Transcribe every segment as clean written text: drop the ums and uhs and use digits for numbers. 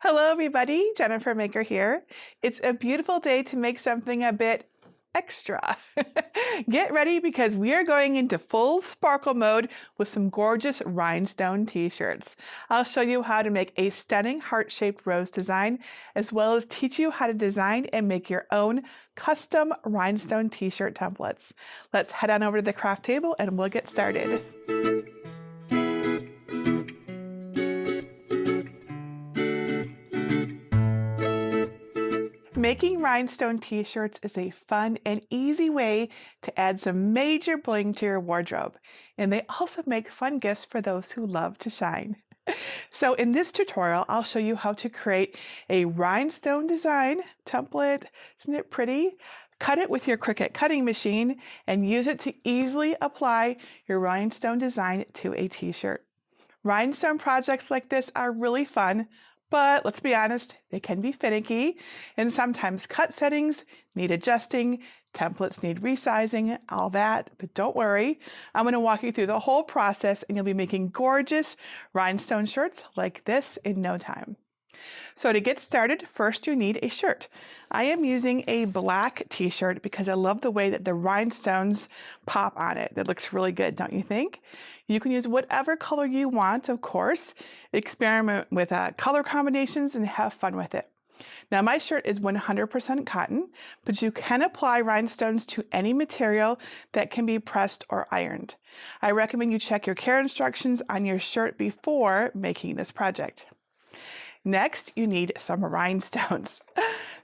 Hello everybody, Jennifer Maker here. It's a beautiful day to make something a bit extra. Get ready because we are going into full sparkle mode with some gorgeous rhinestone t-shirts. I'll show you how to make a stunning heart-shaped rose design, as well as teach you how to design and make your own custom rhinestone t-shirt templates. Let's head on over to the craft table and we'll get started. Making rhinestone t-shirts is a fun and easy way to add some major bling to your wardrobe, and they also make fun gifts for those who love to shine. So in this tutorial, I'll show you how to create a rhinestone design template. Isn't it pretty? Cut it with your Cricut cutting machine and use it to easily apply your rhinestone design to a t-shirt. Rhinestone projects like this are really fun, but let's be honest, they can be finicky, and sometimes cut settings need adjusting, templates need resizing, all that, but don't worry. I'm going to walk you through the whole process and you'll be making gorgeous rhinestone shirts like this in no time. So to get started, first you need a shirt. I am using a black t-shirt because I love the way that the rhinestones pop on it. That looks really good, don't you think? You can use whatever color you want, of course. Experiment with color combinations and have fun with it. Now my shirt is 100% cotton, but you can apply rhinestones to any material that can be pressed or ironed. I recommend you check your care instructions on your shirt before making this project. Next, you need some rhinestones.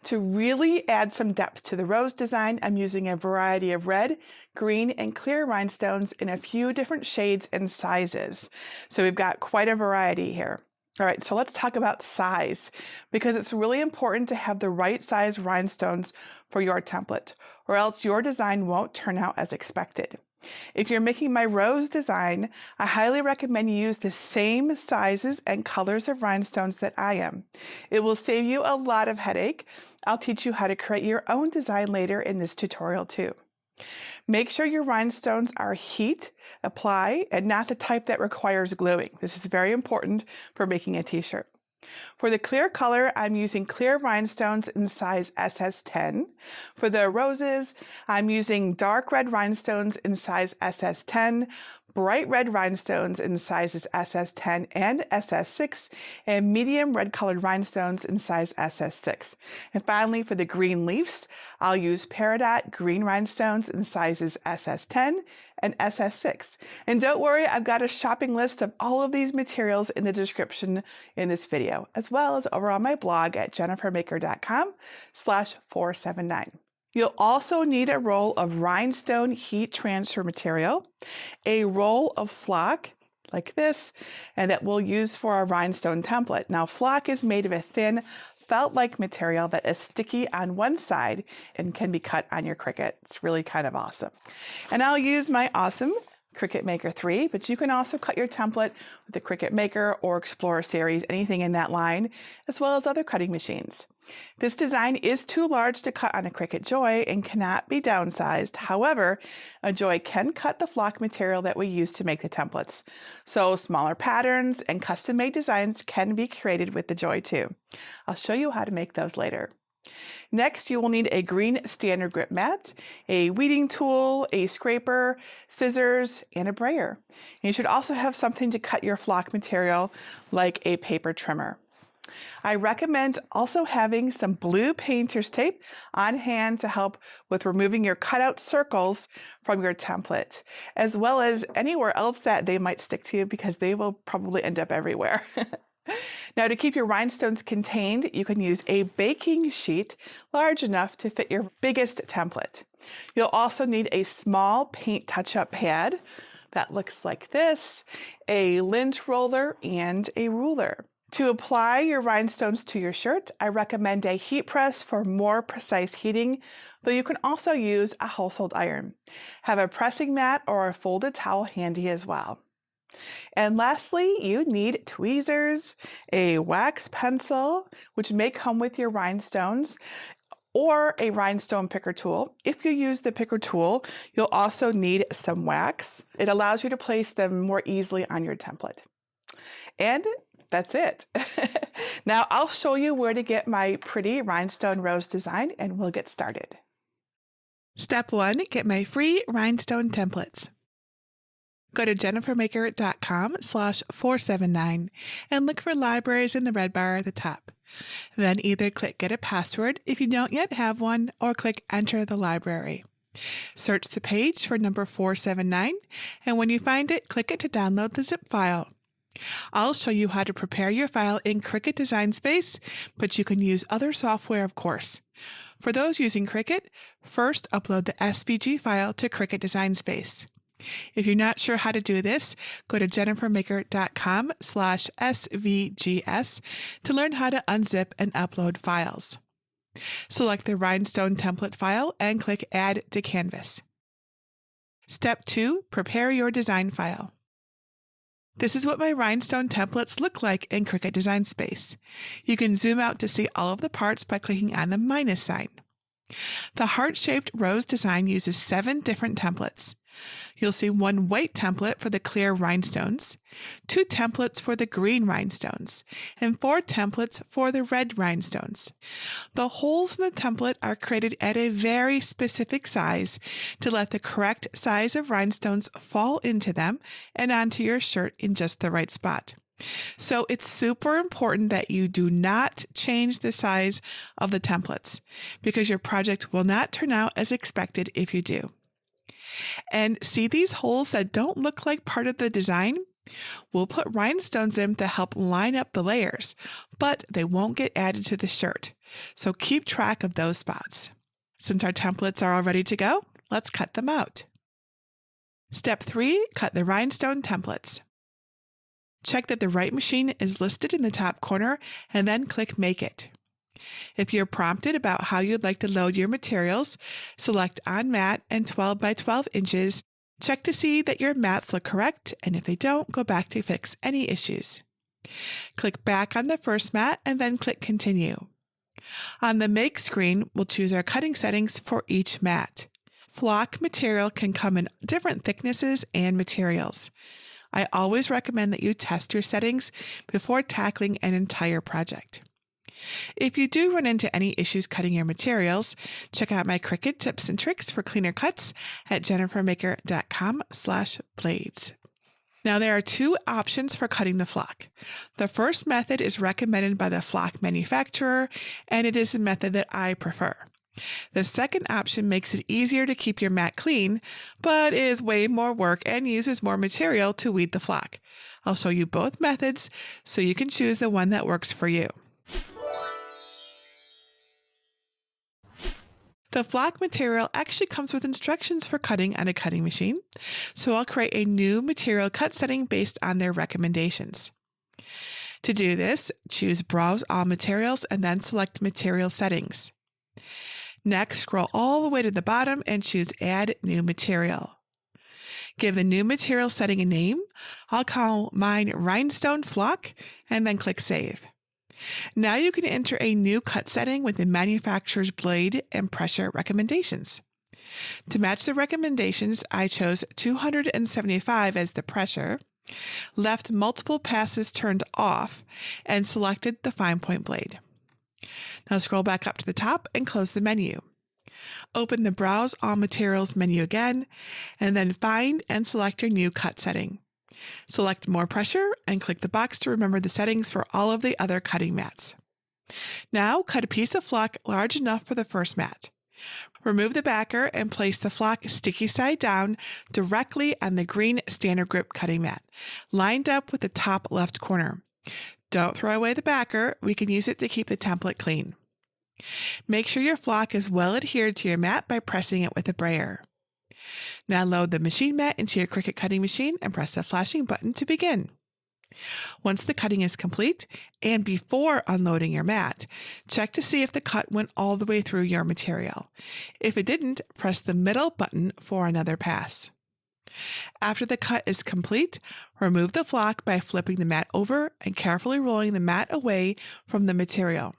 To really add some depth to the rose design, I'm using a variety of red, green, and clear rhinestones in a few different shades and sizes. So we've got quite a variety here. All right, so let's talk about size, because it's really important to have the right size rhinestones for your template, or else your design won't turn out as expected. If you're making my rose design, I highly recommend you use the same sizes and colors of rhinestones that I am. It will save you a lot of headache. I'll teach you how to create your own design later in this tutorial too. Make sure your rhinestones are heat, apply, and not the type that requires gluing. This is very important for making a t-shirt. For the clear color, I'm using clear rhinestones in size SS10. For the roses, I'm using dark red rhinestones in size SS10, bright red rhinestones in sizes SS10 and SS6, and medium red colored rhinestones in size SS6. And finally, for the green leaves, I'll use peridot green rhinestones in sizes SS10 and SS6. And don't worry, I've got a shopping list of all of these materials in the description in this video, as well as over on my blog at jennifermaker.com/479. You'll also need a roll of rhinestone heat transfer material, a roll of flock like this, and that we'll use for our rhinestone template. Now, flock is made of a thin felt-like material that is sticky on one side and can be cut on your Cricut. It's really kind of awesome. And I'll use my awesome Cricut Maker 3, but you can also cut your template with the Cricut Maker or Explorer series, anything in that line, as well as other cutting machines. This design is too large to cut on a Cricut Joy and cannot be downsized. However, a Joy can cut the flock material that we use to make the templates. So smaller patterns and custom-made designs can be created with the Joy too. I'll show you how to make those later. Next, you will need a green standard grip mat, a weeding tool, a scraper, scissors, and a brayer. And you should also have something to cut your flock material, like a paper trimmer. I recommend also having some blue painter's tape on hand to help with removing your cutout circles from your template, as well as anywhere else that they might stick to, because they will probably end up everywhere. Now, to keep your rhinestones contained, you can use a baking sheet large enough to fit your biggest template. You'll also need a small paint touch-up pad that looks like this, a lint roller, and a ruler. To apply your rhinestones to your shirt, I recommend a heat press for more precise heating, though you can also use a household iron. Have a pressing mat or a folded towel handy as well. And lastly, you need tweezers, a wax pencil, which may come with your rhinestones, or a rhinestone picker tool. If you use the picker tool, you'll also need some wax. It allows you to place them more easily on your template. And that's it. Now I'll show you where to get my pretty rhinestone rose design, and we'll get started. Step 1, get my free rhinestone templates. Go to jennifermaker.com/479 and look for libraries in the red bar at the top. Then either click Get a Password if you don't yet have one, or click Enter the library. Search the page for number 479, and when you find it, click it to download the zip file. I'll show you how to prepare your file in Cricut Design Space, but you can use other software, of course. For those using Cricut, first upload the SVG file to Cricut Design Space. If you're not sure how to do this, go to jennifermaker.com/svgs to learn how to unzip and upload files. Select the Rhinestone template file and click Add to Canvas. Step 2, prepare your design file. This is what my rhinestone templates look like in Cricut Design Space. You can zoom out to see all of the parts by clicking on the minus sign. The heart-shaped rose design uses 7 different templates. You'll see 1 white template for the clear rhinestones, 2 templates for the green rhinestones, and 4 templates for the red rhinestones. The holes in the template are created at a very specific size to let the correct size of rhinestones fall into them and onto your shirt in just the right spot. So it's super important that you do not change the size of the templates, because your project will not turn out as expected if you do. And see these holes that don't look like part of the design? We'll put rhinestones in to help line up the layers, but they won't get added to the shirt. So keep track of those spots. Since our templates are all ready to go, let's cut them out. Step 3, cut the rhinestone templates. Check that the right machine is listed in the top corner and then click Make It. If you're prompted about how you'd like to load your materials, select On Mat and 12 by 12 inches. Check to see that your mats look correct, and if they don't, go back to fix any issues. Click back on the first mat and then click Continue. On the Make screen, we'll choose our cutting settings for each mat. Flock material can come in different thicknesses and materials. I always recommend that you test your settings before tackling an entire project. If you do run into any issues cutting your materials, check out my Cricut tips and tricks for cleaner cuts at jennifermaker.com/blades. Now there are 2 options for cutting the flock. The first method is recommended by the flock manufacturer, and it is the method that I prefer. The second option makes it easier to keep your mat clean, but is way more work and uses more material to weed the flock. I'll show you both methods so you can choose the one that works for you. The flock material actually comes with instructions for cutting on a cutting machine, so I'll create a new material cut setting based on their recommendations. To do this, choose Browse All Materials and then select Material Settings. Next, scroll all the way to the bottom and choose Add New Material. Give the new material setting a name. I'll call mine Rhinestone Flock, and then click Save. Now you can enter a new cut setting with the manufacturer's blade and pressure recommendations. To match the recommendations, I chose 275 as the pressure, left multiple passes turned off, and selected the fine point blade. Now scroll back up to the top and close the menu. Open the Browse All Materials menu again, and then find and select your new cut setting. Select More Pressure and click the box to remember the settings for all of the other cutting mats. Now cut a piece of flock large enough for the first mat. Remove the backer and place the flock sticky side down directly on the green standard grip cutting mat, lined up with the top left corner. Don't throw away the backer. We can use it to keep the template clean. Make sure your flock is well adhered to your mat by pressing it with a brayer. Now load the machine mat into your Cricut cutting machine and press the flashing button to begin. Once the cutting is complete, and before unloading your mat, check to see if the cut went all the way through your material. If it didn't, press the middle button for another pass. After the cut is complete, remove the flock by flipping the mat over and carefully rolling the mat away from the material.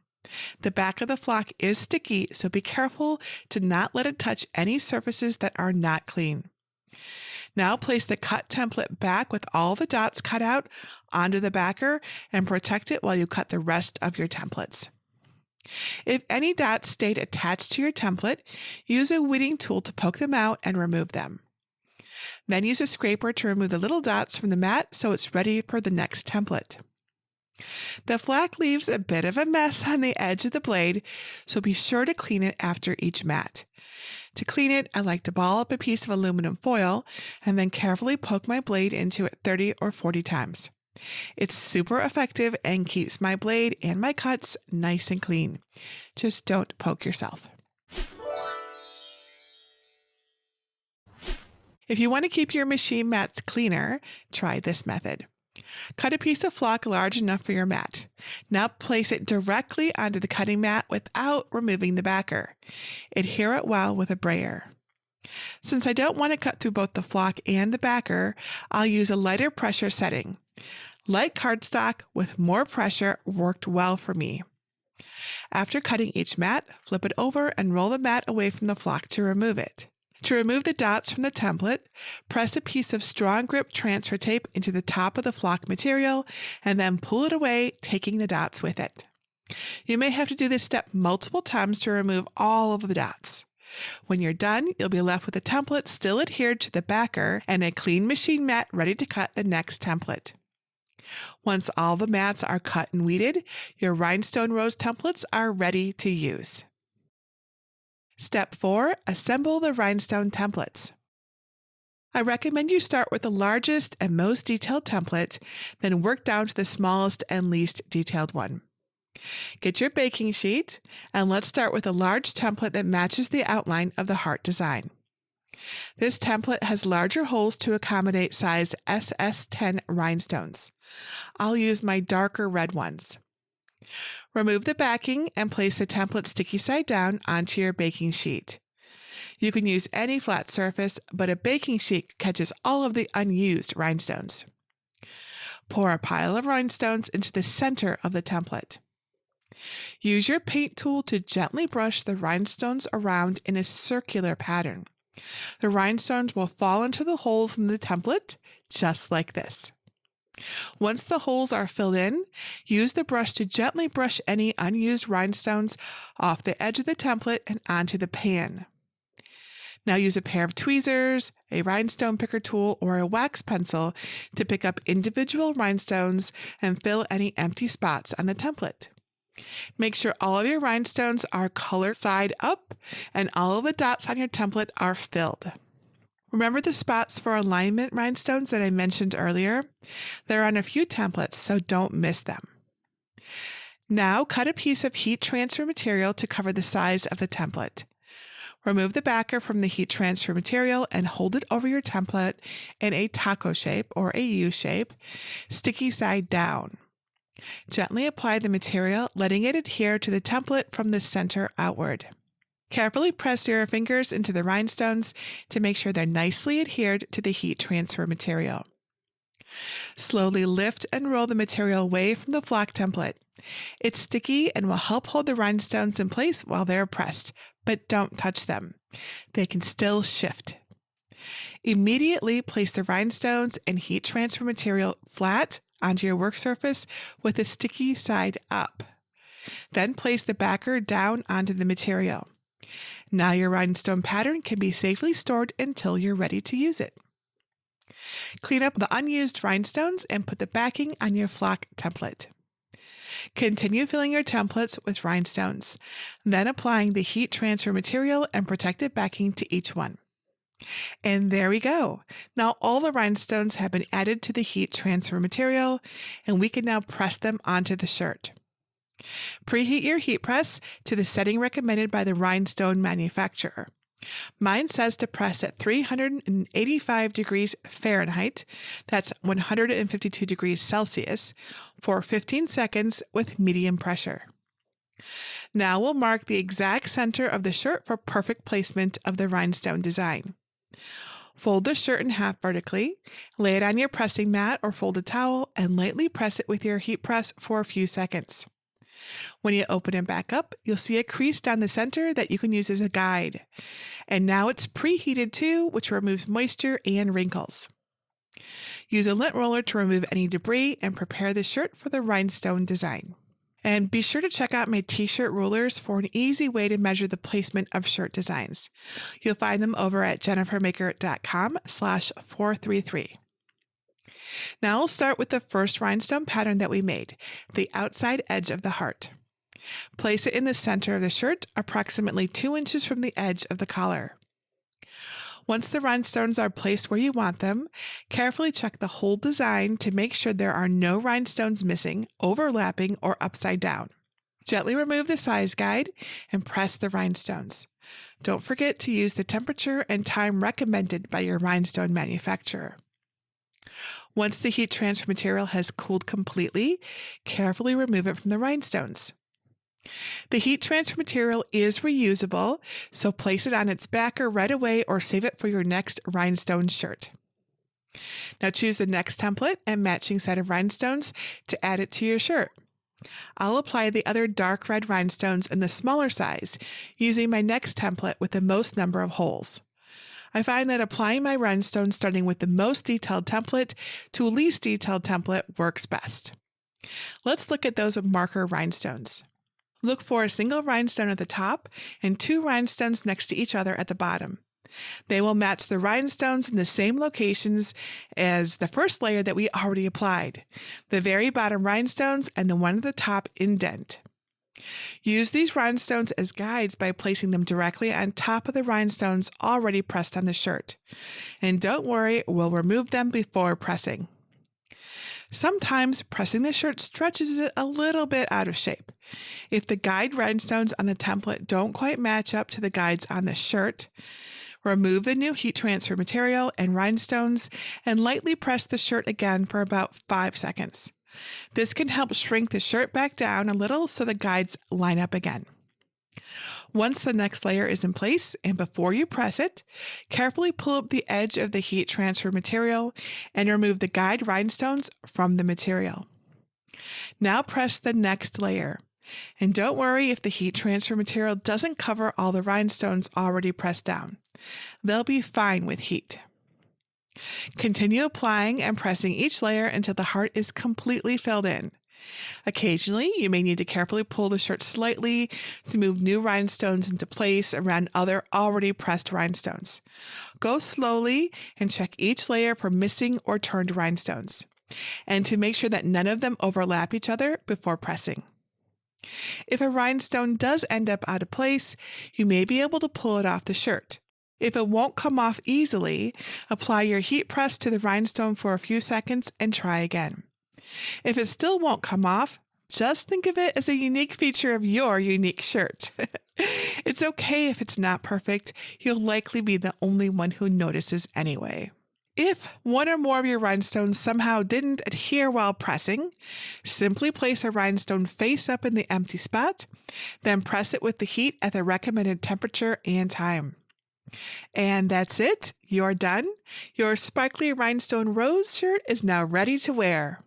The back of the flock is sticky, so be careful to not let it touch any surfaces that are not clean. Now place the cut template back with all the dots cut out onto the backer and protect it while you cut the rest of your templates. If any dots stayed attached to your template, use a weeding tool to poke them out and remove them. Then use a scraper to remove the little dots from the mat so it's ready for the next template. The flak leaves a bit of a mess on the edge of the blade, so be sure to clean it after each mat. To clean it, I like to ball up a piece of aluminum foil and then carefully poke my blade into it 30 or 40 times. It's super effective and keeps my blade and my cuts nice and clean. Just don't poke yourself. If you want to keep your machine mats cleaner, try this method. Cut a piece of flock large enough for your mat. Now place it directly onto the cutting mat without removing the backer. Adhere it well with a brayer. Since I don't want to cut through both the flock and the backer, I'll use a lighter pressure setting. Light cardstock with more pressure worked well for me. After cutting each mat, flip it over and roll the mat away from the flock to remove it. To remove the dots from the template, press a piece of strong grip transfer tape into the top of the flock material and then pull it away, taking the dots with it. You may have to do this step multiple times to remove all of the dots. When you're done, you'll be left with a template still adhered to the backer and a clean machine mat ready to cut the next template. Once all the mats are cut and weeded, your rhinestone rose templates are ready to use. Step 4. Assemble the rhinestone templates. I recommend you start with the largest and most detailed template, then work down to the smallest and least detailed one. Get your baking sheet, and let's start with a large template that matches the outline of the heart design. This template has larger holes to accommodate size SS10 rhinestones. I'll use my darker red ones. Remove the backing and place the template sticky side down onto your baking sheet. You can use any flat surface, but a baking sheet catches all of the unused rhinestones. Pour a pile of rhinestones into the center of the template. Use your paint tool to gently brush the rhinestones around in a circular pattern. The rhinestones will fall into the holes in the template, just like this. Once the holes are filled in, use the brush to gently brush any unused rhinestones off the edge of the template and onto the pan. Now use a pair of tweezers, a rhinestone picker tool, or a wax pencil to pick up individual rhinestones and fill any empty spots on the template. Make sure all of your rhinestones are color side up and all of the dots on your template are filled. Remember the spots for alignment rhinestones that I mentioned earlier? They're on a few templates, so don't miss them. Now cut a piece of heat transfer material to cover the size of the template. Remove the backer from the heat transfer material and hold it over your template in a taco shape or a U shape, sticky side down. Gently apply the material, letting it adhere to the template from the center outward. Carefully press your fingers into the rhinestones to make sure they're nicely adhered to the heat transfer material. Slowly lift and roll the material away from the flock template. It's sticky and will help hold the rhinestones in place while they're pressed, but don't touch them. They can still shift. Immediately place the rhinestones and heat transfer material flat onto your work surface with the sticky side up. Then place the backer down onto the material. Now your rhinestone pattern can be safely stored until you're ready to use it. Clean up the unused rhinestones and put the backing on your flock template. Continue filling your templates with rhinestones, then applying the heat transfer material and protective backing to each one. And there we go. Now all the rhinestones have been added to the heat transfer material, and we can now press them onto the shirt. Preheat your heat press to the setting recommended by the rhinestone manufacturer. Mine says to press at 385 degrees Fahrenheit, that's 152 degrees Celsius, for 15 seconds with medium pressure. Now we'll mark the exact center of the shirt for perfect placement of the rhinestone design. Fold the shirt in half vertically, lay it on your pressing mat or folded towel, and lightly press it with your heat press for a few seconds. When you open it back up, you'll see a crease down the center that you can use as a guide. And now it's preheated too, which removes moisture and wrinkles. Use a lint roller to remove any debris and prepare the shirt for the rhinestone design. And be sure to check out my t-shirt rulers for an easy way to measure the placement of shirt designs. You'll find them over at jennifermaker.com/433. Now we'll start with the first rhinestone pattern that we made, the outside edge of the heart. Place it in the center of the shirt, approximately 2 inches from the edge of the collar. Once the rhinestones are placed where you want them, carefully check the whole design to make sure there are no rhinestones missing, overlapping, or upside down. Gently remove the size guide and press the rhinestones. Don't forget to use the temperature and time recommended by your rhinestone manufacturer. Once the heat transfer material has cooled completely, carefully remove it from the rhinestones. The heat transfer material is reusable, so place it on its backer right away or save it for your next rhinestone shirt. Now choose the next template and matching set of rhinestones to add it to your shirt. I'll apply the other dark red rhinestones in the smaller size, using my next template with the most number of holes. I find that applying my rhinestones starting with the most detailed template to least detailed template works best. Let's look at those marker rhinestones. Look for a single rhinestone at the top and 2 rhinestones next to each other at the bottom. They will match the rhinestones in the same locations as the first layer that we already applied, the very bottom rhinestones and the one at the top indent. Use these rhinestones as guides by placing them directly on top of the rhinestones already pressed on the shirt. And don't worry, we'll remove them before pressing. Sometimes pressing the shirt stretches it a little bit out of shape. If the guide rhinestones on the template don't quite match up to the guides on the shirt, remove the new heat transfer material and rhinestones and lightly press the shirt again for about 5 seconds. This can help shrink the shirt back down a little so the guides line up again. Once the next layer is in place and before you press it, carefully pull up the edge of the heat transfer material and remove the guide rhinestones from the material. Now press the next layer. And don't worry if the heat transfer material doesn't cover all the rhinestones already pressed down. They'll be fine with heat. Continue applying and pressing each layer until the heart is completely filled in. Occasionally, you may need to carefully pull the shirt slightly to move new rhinestones into place around other already pressed rhinestones. Go slowly and check each layer for missing or turned rhinestones, and to make sure that none of them overlap each other before pressing. If a rhinestone does end up out of place, you may be able to pull it off the shirt. If it won't come off easily, apply your heat press to the rhinestone for a few seconds and try again. If it still won't come off, just think of it as a unique feature of your unique shirt. It's okay if it's not perfect. You'll likely be the only one who notices anyway. If one or more of your rhinestones somehow didn't adhere while pressing, simply place a rhinestone face up in the empty spot, then press it with the heat at the recommended temperature and time. And that's it. You're done. Your sparkly rhinestone rose shirt is now ready to wear.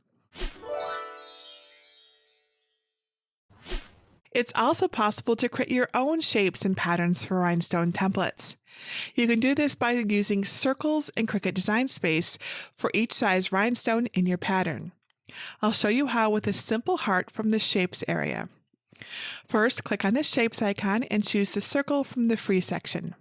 It's also possible to create your own shapes and patterns for rhinestone templates. You can do this by using circles in Cricut Design Space for each size rhinestone in your pattern. I'll show you how with a simple heart from the Shapes area. First, click on the Shapes icon and choose the circle from the Free section.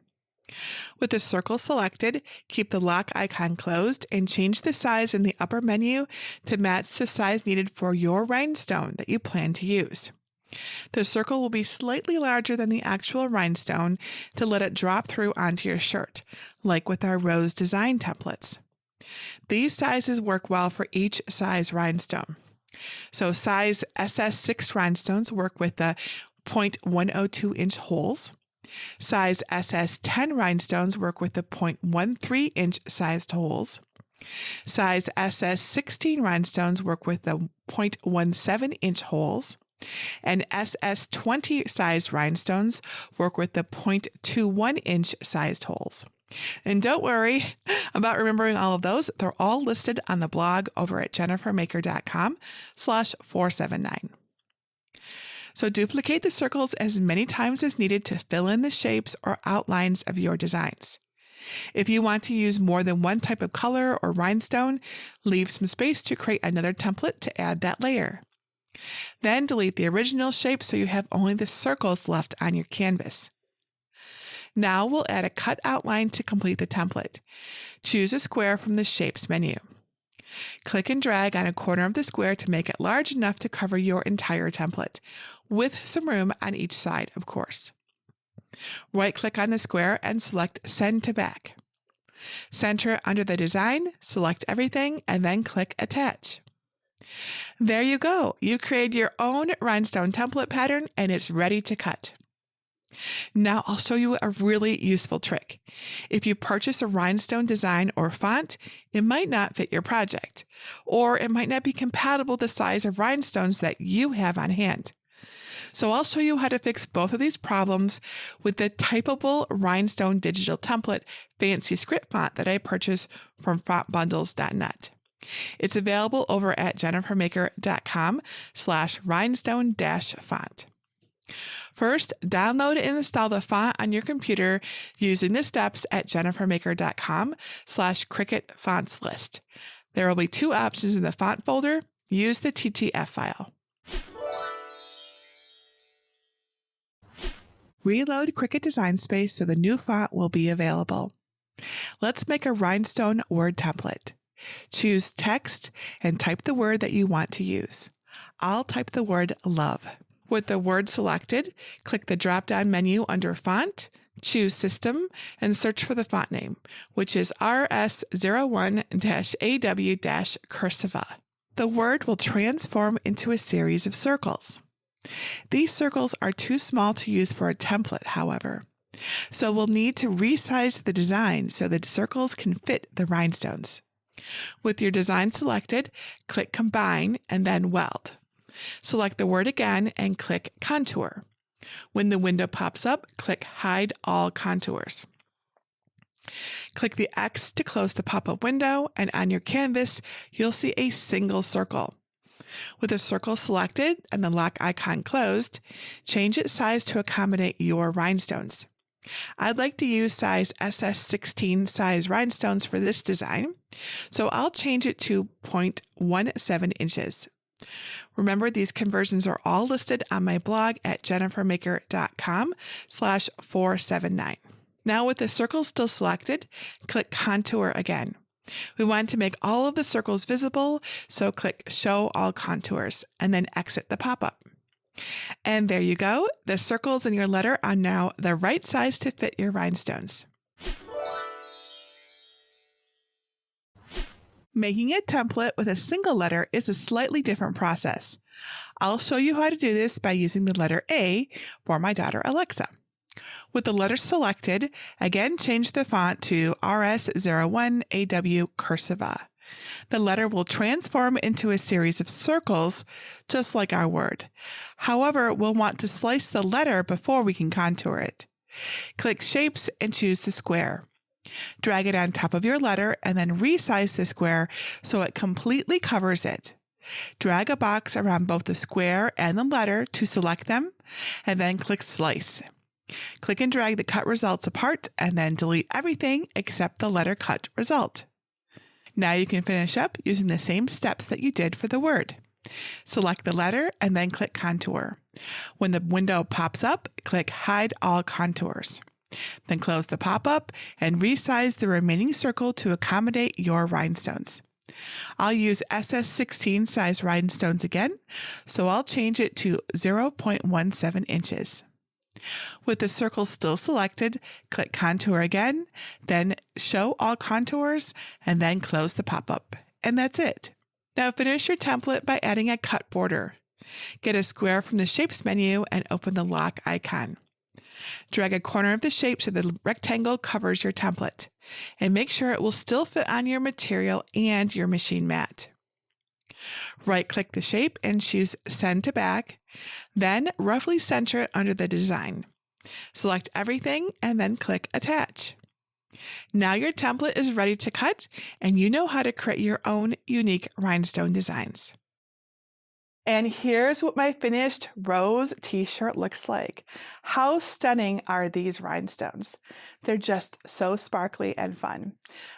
With the circle selected, keep the lock icon closed and change the size in the upper menu to match the size needed for your rhinestone that you plan to use. The circle will be slightly larger than the actual rhinestone to let it drop through onto your shirt, like with our rose design templates. These sizes work well for each size rhinestone. So size SS6 rhinestones work with the 0.102 inch holes. Size SS10 rhinestones work with the 0.13 inch sized holes. Size SS16 rhinestones work with the 0.17 inch holes. And SS20 sized rhinestones work with the 0.21 inch sized holes. And don't worry about remembering all of those. They're all listed on the blog over at jennifermaker.com/479. So duplicate the circles as many times as needed to fill in the shapes or outlines of your designs. If you want to use more than one type of color or rhinestone, leave some space to create another template to add that layer. Then delete the original shape so you have only the circles left on your canvas. Now we'll add a cut outline to complete the template. Choose a square from the Shapes menu. Click and drag on a corner of the square to make it large enough to cover your entire template, with some room on each side, of course. Right-click on the square and select Send to Back. Center under the design, select everything, and then click Attach. There you go. You created your own rhinestone template pattern and it's ready to cut. Now I'll show you a really useful trick. If you purchase a rhinestone design or font, it might not fit your project, or it might not be compatible with the size of rhinestones that you have on hand. So I'll show you how to fix both of these problems with the typable rhinestone digital template fancy script font that I purchased from fontbundles.net. It's available over at jennifermaker.com/rhinestone-font. First, download and install the font on your computer using the steps at jennifermaker.com/Cricut fonts list. There will be two options in the font folder. Use the TTF file. Reload Cricut Design Space so the new font will be available. Let's make a rhinestone word template. Choose text and type the word that you want to use. I'll type the word love. With the word selected, click the drop-down menu under Font, choose System, and search for the font name, which is RS01-AW-Cursiva. The word will transform into a series of circles. These circles are too small to use for a template, however. So we'll need to resize the design so that circles can fit the rhinestones. With your design selected, click Combine and then Weld. Select the word again and click Contour. When the window pops up, click Hide All Contours. Click the X to close the pop-up window, and on your canvas, you'll see a single circle. With the circle selected and the lock icon closed, change its size to accommodate your rhinestones. I'd like to use size SS16 size rhinestones for this design, so I'll change it to 0.17 inches. Remember, these conversions are all listed on my blog at jennifermaker.com/479. Now with the circle still selected, click Contour again. We want to make all of the circles visible, so click Show All Contours and then exit the pop-up. And there you go. The circles in your letter are now the right size to fit your rhinestones. Making a template with a single letter is a slightly different process. I'll show you how to do this by using the letter A for my daughter Alexa. With the letter selected, again change the font to RS01-AW-Cursiva. The letter will transform into a series of circles, just like our word. However, we'll want to slice the letter before we can contour it. Click Shapes and choose the square. Drag it on top of your letter and then resize the square so it completely covers it. Drag a box around both the square and the letter to select them, and then click Slice. Click and drag the cut results apart and then delete everything except the letter cut result. Now you can finish up using the same steps that you did for the word. Select the letter and then click Contour. When the window pops up, click Hide All Contours. Then close the pop-up and resize the remaining circle to accommodate your rhinestones. I'll use SS16 size rhinestones again, so I'll change it to 0.17 inches. With the circle still selected, click Contour again, then Show All Contours, and then close the pop-up. And that's it. Now finish your template by adding a cut border. Get a square from the Shapes menu and open the lock icon. Drag a corner of the shape so the rectangle covers your template, and make sure it will still fit on your material and your machine mat. Right-click the shape and choose Send to Back, then roughly center it under the design. Select everything and then click Attach. Now your template is ready to cut, and you know how to create your own unique rhinestone designs. And here's what my finished rose t-shirt looks like. How stunning are these rhinestones? They're just so sparkly and fun.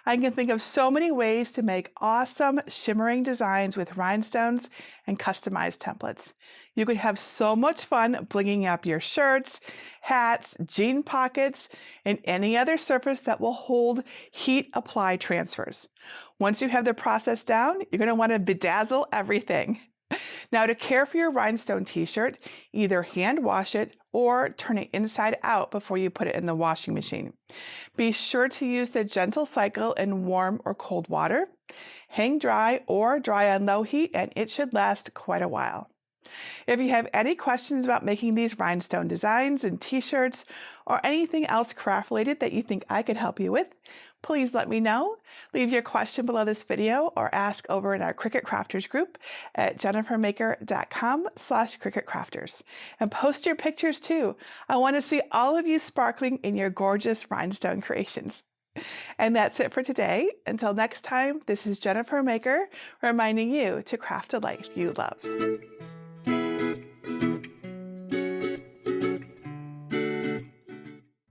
I can think of so many ways to make awesome shimmering designs with rhinestones and customized templates. You could have so much fun blinging up your shirts, hats, jean pockets, and any other surface that will hold heat apply transfers. Once you have the process down, you're going to want to bedazzle everything. Now, to care for your rhinestone t-shirt, either hand wash it or turn it inside out before you put it in the washing machine. Be sure to use the gentle cycle in warm or cold water. Hang dry or dry on low heat, and it should last quite a while. If you have any questions about making these rhinestone designs and t-shirts or anything else craft related that you think I could help you with, please let me know. Leave your question below this video or ask over in our Cricut Crafters group at jennifermaker.com/CricutCrafters. And post your pictures too. I want to see all of you sparkling in your gorgeous rhinestone creations. And that's it for today. Until next time, this is Jennifer Maker reminding you to craft a life you love.